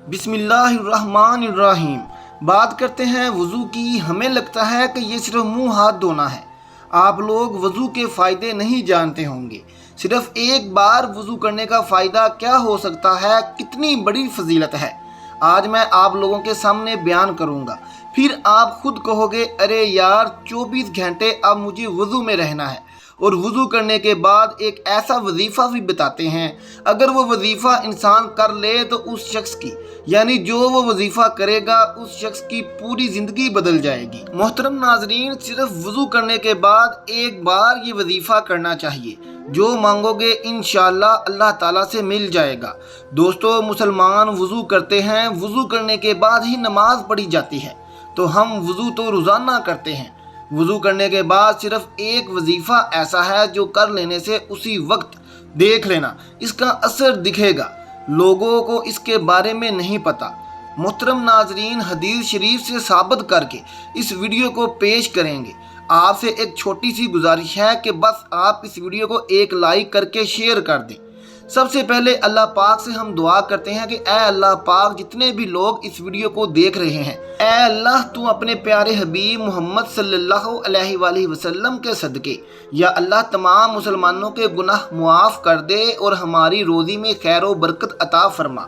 بسم اللہ الرحمن الرحیم۔ بات کرتے ہیں وضو کی۔ ہمیں لگتا ہے کہ یہ صرف منہ ہاتھ دھونا ہے۔ آپ لوگ وضو کے فائدے نہیں جانتے ہوں گے۔ صرف ایک بار وضو کرنے کا فائدہ کیا ہو سکتا ہے، کتنی بڑی فضیلت ہے، آج میں آپ لوگوں کے سامنے بیان کروں گا۔ پھر آپ خود کہو گے ارے یار 24 گھنٹے اب مجھے وضو میں رہنا ہے۔ اور وضو کرنے کے بعد ایک ایسا وظیفہ بھی بتاتے ہیں، اگر وہ وظیفہ انسان کر لے تو اس شخص کی، یعنی جو وہ وظیفہ کرے گا اس شخص کی پوری زندگی بدل جائے گی۔ محترم ناظرین، صرف وضو کرنے کے بعد ایک بار یہ وظیفہ کرنا چاہیے، جو مانگو گے انشاءاللہ اللہ تعالیٰ سے مل جائے گا۔ دوستو، مسلمان وضو کرتے ہیں، وضو کرنے کے بعد ہی نماز پڑھی جاتی ہے، تو ہم وضو تو روزانہ کرتے ہیں۔ وضو کرنے کے بعد صرف ایک وظیفہ ایسا ہے جو کر لینے سے اسی وقت دیکھ لینا اس کا اثر دکھے گا، لوگوں کو اس کے بارے میں نہیں پتا۔ محترم ناظرین، حدیث شریف سے ثابت کر کے اس ویڈیو کو پیش کریں گے۔ آپ سے ایک چھوٹی سی گزارش ہے کہ بس آپ اس ویڈیو کو ایک لائک کر کے شیئر کر دیں۔ سب سے پہلے اللہ پاک سے ہم دعا کرتے ہیں کہ اے اللہ پاک، جتنے بھی لوگ اس ویڈیو کو دیکھ رہے ہیں، اے اللہ تو اپنے پیارے حبیب محمد صلی اللہ علیہ وآلہ وسلم کے صدقے یا اللہ تمام مسلمانوں کے گناہ معاف کر دے اور ہماری روزی میں خیر و برکت عطا فرما،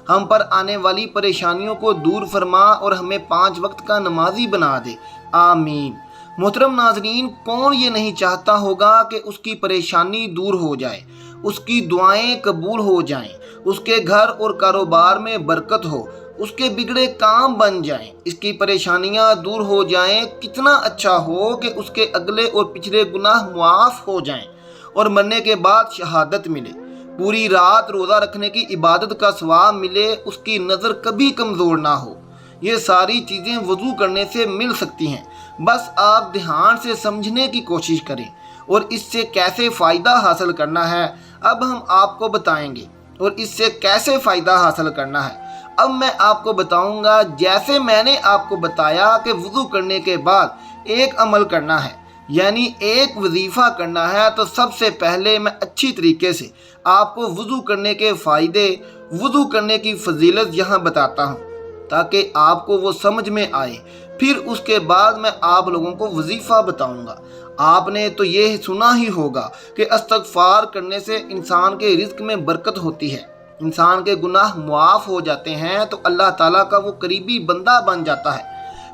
ہم پر آنے والی پریشانیوں کو دور فرما اور ہمیں 5 وقت کا نمازی بنا دے، آمین۔ محترم ناظرین، کون یہ نہیں چاہتا ہوگا کہ اس کی پریشانی دور ہو جائے، اس کی دعائیں قبول ہو جائیں، اس کے گھر اور کاروبار میں برکت ہو، اس کے بگڑے کام بن جائیں، اس کی پریشانیاں دور ہو جائیں۔ کتنا اچھا ہو کہ اس کے اگلے اور پچھلے گناہ معاف ہو جائیں اور مرنے کے بعد شہادت ملے، پوری رات روزہ رکھنے کی عبادت کا ثواب ملے، اس کی نظر کبھی کمزور نہ ہو۔ یہ ساری چیزیں وضو کرنے سے مل سکتی ہیں، بس آپ دھیان سے سمجھنے کی کوشش کریں اور اس سے کیسے فائدہ حاصل کرنا ہے اب ہم آپ کو بتائیں گے۔ اور اس سے کیسے فائدہ حاصل کرنا ہے اب میں آپ کو بتاؤں گا۔ جیسے میں نے آپ کو بتایا کہ وضو کرنے کے بعد ایک عمل کرنا ہے، یعنی ایک وظیفہ کرنا ہے، تو سب سے پہلے میں اچھی طریقے سے آپ کو وضو کرنے کے فائدے، وضو کرنے کی فضیلت یہاں بتاتا ہوں تاکہ آپ کو وہ سمجھ میں آئے۔ پھر اس کے بعد میں آپ لوگوں کو وظیفہ بتاؤں گا۔ آپ نے تو یہ سنا ہی ہوگا کہ استغفار کرنے سے انسان کے رزق میں برکت ہوتی ہے، انسان کے گناہ معاف ہو جاتے ہیں، تو اللہ تعالیٰ کا وہ قریبی بندہ بن جاتا ہے،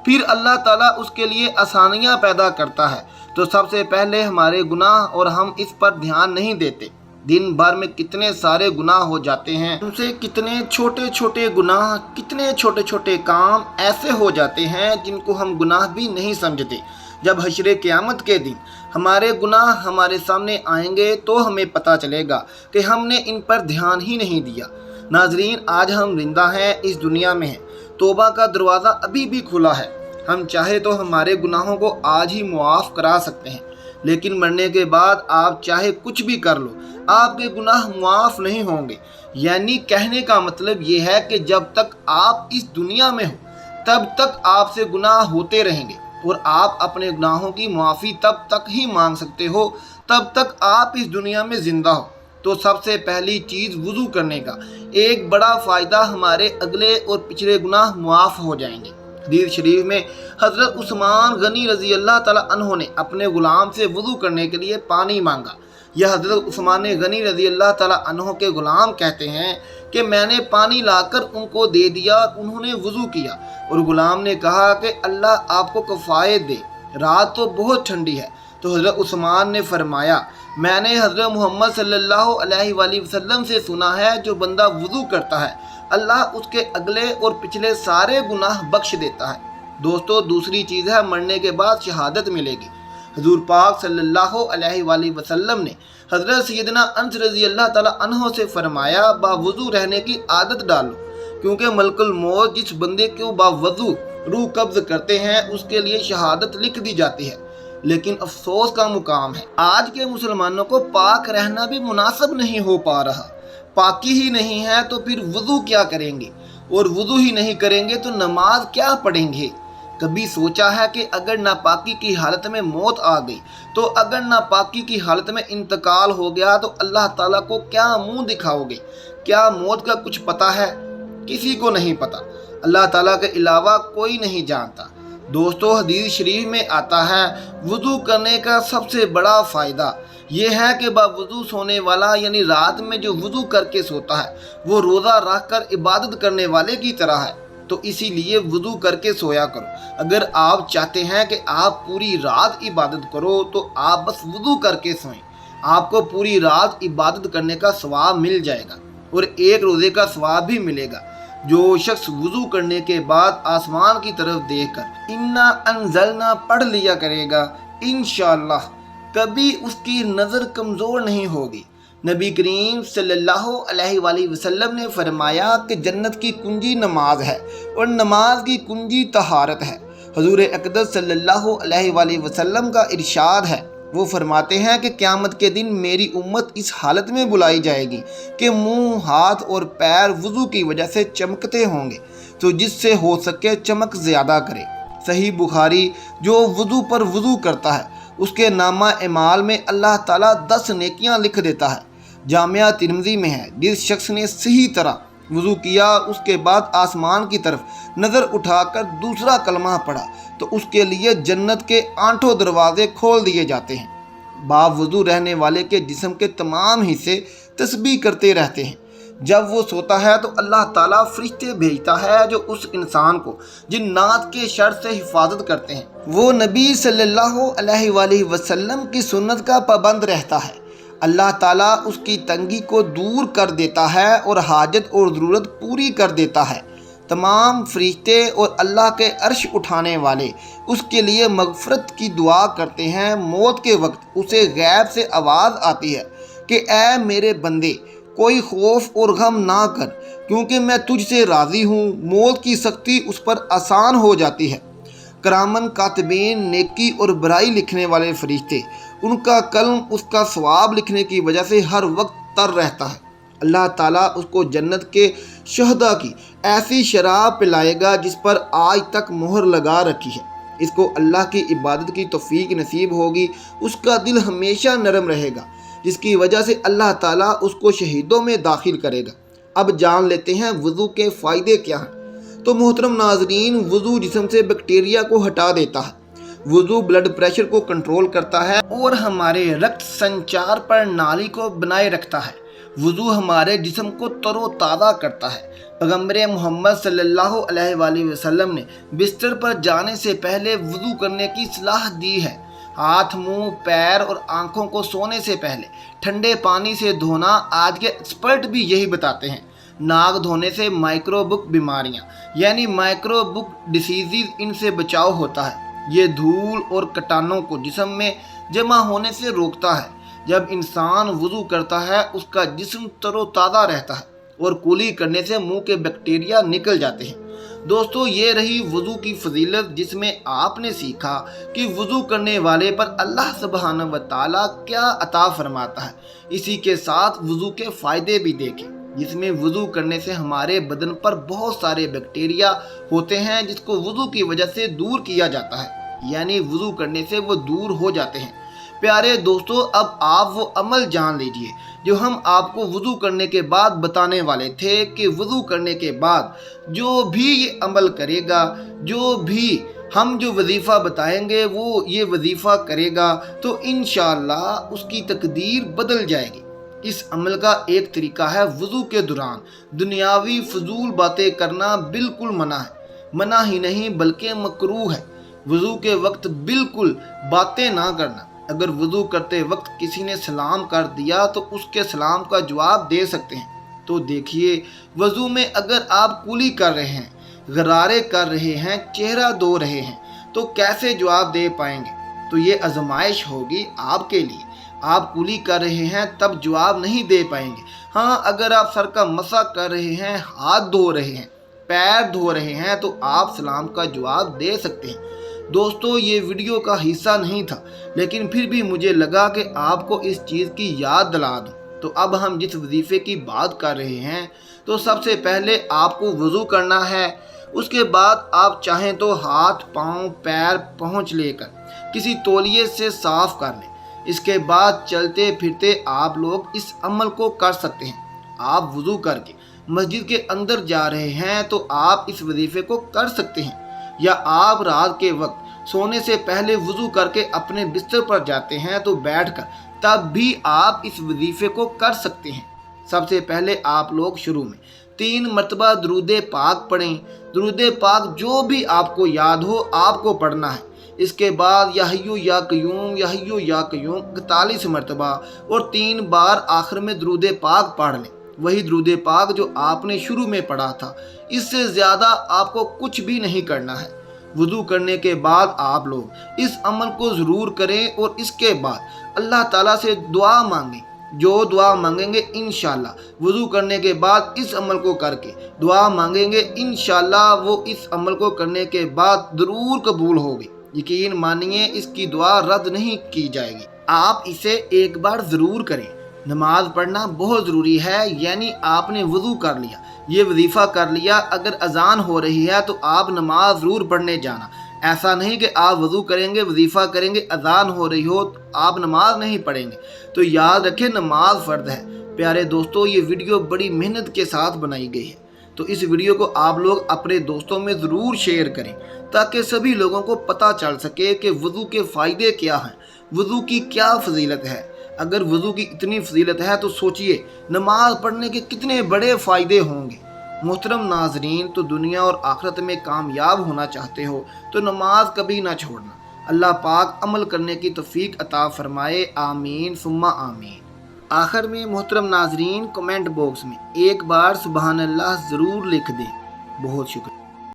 پھر اللہ تعالیٰ اس کے لیے آسانیاں پیدا کرتا ہے۔ تو سب سے پہلے ہمارے گناہ، اور ہم اس پر دھیان نہیں دیتے، دن بھر میں کتنے سارے گناہ ہو جاتے ہیں، ان سے کتنے چھوٹے چھوٹے گناہ، کتنے چھوٹے چھوٹے کام ایسے ہو جاتے ہیں جن کو ہم گناہ بھی نہیں سمجھتے۔ جب حشر قیامت کے دن ہمارے گناہ ہمارے سامنے آئیں گے تو ہمیں پتہ چلے گا کہ ہم نے ان پر دھیان ہی نہیں دیا۔ ناظرین، آج ہم زندہ ہیں، اس دنیا میں ہیں، توبہ کا دروازہ ابھی بھی کھلا ہے، ہم چاہے تو ہمارے گناہوں کو آج ہی معاف کرا سکتے ہیں، لیکن مرنے کے بعد آپ چاہے کچھ بھی کر لو، آپ کے گناہ معاف نہیں ہوں گے۔ یعنی کہنے کا مطلب یہ ہے کہ جب تک آپ اس دنیا میں ہو تب تک آپ سے گناہ ہوتے رہیں گے، اور آپ اپنے گناہوں کی معافی تب تک ہی مانگ سکتے ہو تب تک آپ اس دنیا میں زندہ ہو۔ تو سب سے پہلی چیز وضو کرنے کا ایک بڑا فائدہ، ہمارے اگلے اور پچھلے گناہ معاف ہو جائیں گے۔ حدیث شریف میں حضرت عثمان غنی رضی اللہ تعالیٰ عنہ نے اپنے غلام سے وضو کرنے کے لیے پانی مانگا۔ یہ حضرت عثمان غنی رضی اللہ تعالیٰ عنہ کے غلام کہتے ہیں کہ میں نے پانی لا کر ان کو دے دیا، انہوں نے وضو کیا، اور غلام نے کہا کہ اللہ آپ کو کفایت دے، رات تو بہت ٹھنڈی ہے۔ تو حضرت عثمان نے فرمایا، میں نے حضرت محمد صلی اللہ علیہ وآلہ وسلم سے سنا ہے، جو بندہ وضو کرتا ہے اللہ اس کے اگلے اور پچھلے سارے گناہ بخش دیتا ہے۔ دوستو، دوسری چیز ہے مرنے کے بعد شہادت ملے گی۔ حضور پاک صلی اللہ علیہ وآلہ وسلم نے حضرت سیدنا انس رضی اللہ تعالیٰ عنہ سے فرمایا، باوضو رہنے کی عادت ڈالو، کیونکہ ملک الموت جس بندے کو باوضو روح قبض کرتے ہیں اس کے لیے شہادت لکھ دی جاتی ہے، لیکن افسوس کا مقام ہے آج کے مسلمانوں کو پاک رہنا بھی مناسب نہیں ہو پا رہا۔ پاکی ہی نہیں ہے تو پھر وضو کیا کریں گے، اور وضو ہی نہیں کریں گے تو نماز کیا پڑھیں گے؟ کبھی سوچا ہے کہ اگر ناپاکی کی حالت میں موت آ گئی، تو اگر ناپاکی کی حالت میں انتقال ہو گیا تو اللہ تعالیٰ کو کیا منہ دکھاؤ گے؟ کیا موت کا کچھ پتہ ہے؟ کسی کو نہیں پتا، اللہ تعالیٰ کے علاوہ کوئی نہیں جانتا۔ دوستو، حدیث شریف میں آتا ہے وضو کرنے کا سب سے بڑا فائدہ یہ ہے کہ باوضو سونے والا یعنی رات میں جو وضو کر کے سوتا ہے وہ روزہ رکھ کر عبادت کرنے والے کی طرح ہے۔ تو اسی لیے وضو کر کے سویا کرو۔ اگر آپ چاہتے ہیں کہ آپ پوری رات عبادت کرو تو آپ بس وضو کر کے سوئیں، آپ کو پوری رات عبادت کرنے کا ثواب مل جائے گا اور ایک روزے کا ثواب بھی ملے گا۔ جو شخص وضو کرنے کے بعد آسمان کی طرف دیکھ کر انا انزلنا پڑھ لیا کرے گا، انشاءاللہ کبھی اس کی نظر کمزور نہیں ہوگی۔ نبی کریم صلی اللہ علیہ وآلہ وسلم نے فرمایا کہ جنت کی کنجی نماز ہے اور نماز کی کنجی طہارت ہے۔ حضور اقدس صلی اللہ علیہ وآلہ وسلم کا ارشاد ہے، وہ فرماتے ہیں کہ قیامت کے دن میری امت اس حالت میں بلائی جائے گی کہ منہ، ہاتھ اور پیر وضو کی وجہ سے چمکتے ہوں گے، تو جس سے ہو سکے چمک زیادہ کرے۔ صحیح بخاری، جو وضو پر وضو کرتا ہے اس کے نامہ اعمال میں اللہ تعالیٰ 10 نیکیاں لکھ دیتا ہے۔ جامعہ ترمذی میں ہے، جس شخص نے صحیح طرح وضو کیا اس کے بعد آسمان کی طرف نظر اٹھا کر دوسرا کلمہ پڑھا تو اس کے لیے جنت کے 8 دروازے کھول دیے جاتے ہیں۔ باوضو رہنے والے کے جسم کے تمام حصے تسبیح کرتے رہتے ہیں۔ جب وہ سوتا ہے تو اللہ تعالیٰ فرشتے بھیجتا ہے جو اس انسان کو جنات کے شر سے حفاظت کرتے ہیں۔ وہ نبی صلی اللہ علیہ وآلہ وسلم کی سنت کا پابند رہتا ہے، اللہ تعالیٰ اس کی تنگی کو دور کر دیتا ہے اور حاجت اور ضرورت پوری کر دیتا ہے۔ تمام فرشتے اور اللہ کے عرش اٹھانے والے اس کے لیے مغفرت کی دعا کرتے ہیں۔ موت کے وقت اسے غیب سے آواز آتی ہے کہ اے میرے بندے، کوئی خوف اور غم نہ کر، کیونکہ میں تجھ سے راضی ہوں۔ موت کی سختی اس پر آسان ہو جاتی ہے۔ کرامن کاتبین، نیکی اور برائی لکھنے والے فرشتے، ان کا قلم اس کا ثواب لکھنے کی وجہ سے ہر وقت تر رہتا ہے۔ اللہ تعالیٰ اس کو جنت کے شہداء کی ایسی شراب پلائے گا جس پر آج تک مہر لگا رکھی ہے۔ اس کو اللہ کی عبادت کی توفیق نصیب ہوگی، اس کا دل ہمیشہ نرم رہے گا، جس کی وجہ سے اللہ تعالیٰ اس کو شہیدوں میں داخل کرے گا۔ اب جان لیتے ہیں وضو کے فائدے کیا ہیں۔ تو محترم ناظرین، وضو جسم سے بیکٹیریا کو ہٹا دیتا ہے، وضو بلڈ پریشر کو کنٹرول کرتا ہے اور ہمارے رکت سنچار پرنالی کو بنائے رکھتا ہے۔ وضو ہمارے جسم کو تر و تازہ کرتا ہے۔ پیغمبر محمد صلی اللہ علیہ وآلہ وسلم نے بستر پر جانے سے پہلے وضو کرنے کی صلاح دی ہے۔ ہاتھ، منہ، پیر اور آنکھوں کو سونے سے پہلے ٹھنڈے پانی سے دھونا آج کے ایکسپرٹ بھی یہی بتاتے ہیں۔ ناک دھونے سے مائکرو بک بیماریاں یعنی مائکرو بک ڈیسیزز ان سے بچاؤ ہوتا ہے۔ یہ دھول اور کٹانوں کو جسم میں جمع ہونے سے روکتا ہے۔ جب انسان وضو کرتا ہے اس کا جسم تر و تازہ رہتا ہے اور کولی کرنے سے منہ کے بیکٹیریا نکل جاتے ہیں۔ دوستو، یہ رہی وضو کی فضیلت، جس میں آپ نے سیکھا کہ وضو کرنے والے پر اللہ سبحانہ و تعالیٰ کیا عطا فرماتا ہے۔ اسی کے ساتھ وضو کے فائدے بھی دیکھیں، جس میں وضو کرنے سے ہمارے بدن پر بہت سارے بیکٹیریا ہوتے ہیں جس کو وضو کی وجہ سے دور کیا جاتا ہے، یعنی وضو کرنے سے وہ دور ہو جاتے ہیں۔ پیارے دوستو، اب آپ وہ عمل جان لیجئے جو ہم آپ کو وضو کرنے کے بعد بتانے والے تھے کہ وضو کرنے کے بعد جو بھی یہ عمل کرے گا، جو بھی ہم جو وظیفہ بتائیں گے وہ یہ وظیفہ کرے گا تو انشاءاللہ اس کی تقدیر بدل جائے گی۔ اس عمل کا ایک طریقہ ہے وضو کے دوران دنیاوی فضول باتیں کرنا بالکل منع ہے، منع ہی نہیں بلکہ مکروہ ہے۔ وضو کے وقت بالکل باتیں نہ کرنا۔ اگر وضو کرتے وقت کسی نے سلام کر دیا تو اس کے سلام کا جواب دے سکتے ہیں۔ تو دیکھیے، وضو میں اگر آپ کولی کر رہے ہیں، غرارے کر رہے ہیں، چہرہ دھو رہے ہیں تو کیسے جواب دے پائیں گے؟ تو یہ آزمائش ہوگی آپ کے لیے۔ آپ کولی کر رہے ہیں تب جواب نہیں دے پائیں گے۔ ہاں، اگر آپ سر کا مسح کر رہے ہیں، ہاتھ دھو رہے ہیں، پیر دھو رہے ہیں تو آپ سلام کا جواب دے سکتے ہیں۔ دوستو، یہ ویڈیو کا حصہ نہیں تھا، لیکن پھر بھی مجھے لگا کہ آپ کو اس چیز کی یاد دلا دوں۔ تو اب ہم جس وظیفے کی بات کر رہے ہیں، تو سب سے پہلے آپ کو وضو کرنا ہے۔ اس کے بعد آپ چاہیں تو ہاتھ، پاؤں، پیر پہنچ لے کر کسی تولیے سے صاف کر لیں۔ اس کے بعد چلتے پھرتے آپ لوگ اس عمل کو کر سکتے ہیں۔ آپ وضو کر کے مسجد کے اندر جا رہے ہیں تو آپ اس وظیفے کو کر سکتے ہیں، یا آپ رات کے وقت سونے سے پہلے وضو کر کے اپنے بستر پر جاتے ہیں تو بیٹھ کر تب بھی آپ اس وظیفے کو کر سکتے ہیں۔ سب سے پہلے آپ لوگ شروع میں 3 مرتبہ درود پاک پڑھیں۔ درود پاک جو بھی آپ کو یاد ہو آپ کو پڑھنا ہے۔ اس کے بعد یا حیو یا قیوم یا حیو یا قیوم 41 مرتبہ اور 3 بار آخر میں درود پاک پڑھ لیں، وہی درود پاک جو آپ نے شروع میں پڑھا تھا۔ اس سے زیادہ آپ کو کچھ بھی نہیں کرنا ہے۔ وضو کرنے کے بعد آپ لوگ اس عمل کو ضرور کریں اور اس کے بعد اللہ تعالیٰ سے دعا مانگیں۔ جو دعا مانگیں گے انشاءاللہ وضو کرنے کے بعد اس عمل کو کر کے دعا مانگیں گے، انشاءاللہ وہ اس عمل کو کرنے کے بعد ضرور قبول ہوگی۔ یقین مانیے اس کی دعا رد نہیں کی جائے گی۔ آپ اسے ایک بار ضرور کریں۔ نماز پڑھنا بہت ضروری ہے، یعنی آپ نے وضو کر لیا، یہ وظیفہ کر لیا، اگر اذان ہو رہی ہے تو آپ نماز ضرور پڑھنے جانا۔ ایسا نہیں کہ آپ وضو کریں گے، وظیفہ کریں گے، اذان ہو رہی ہو تو آپ نماز نہیں پڑھیں گے۔ تو یاد رکھیں نماز فرض ہے۔ پیارے دوستو، یہ ویڈیو بڑی محنت کے ساتھ بنائی گئی ہے، تو اس ویڈیو کو آپ لوگ اپنے دوستوں میں ضرور شیئر کریں تاکہ سبھی لوگوں کو پتہ چل سکے کہ وضو کے فائدے کیا ہیں، وضو کی کیا فضیلت ہے۔ اگر وضو کی اتنی فضیلت ہے تو سوچئے نماز پڑھنے کے کتنے بڑے فائدے ہوں گے۔ محترم ناظرین، تو دنیا اور آخرت میں کامیاب ہونا چاہتے ہو تو نماز کبھی نہ چھوڑنا۔ اللہ پاک عمل کرنے کی توفیق عطا فرمائے، آمین ثم آمین۔ آخر میں محترم ناظرین کمنٹ باکس میں ایک بار سبحان اللہ ضرور لکھ دیں۔ بہت شکریہ۔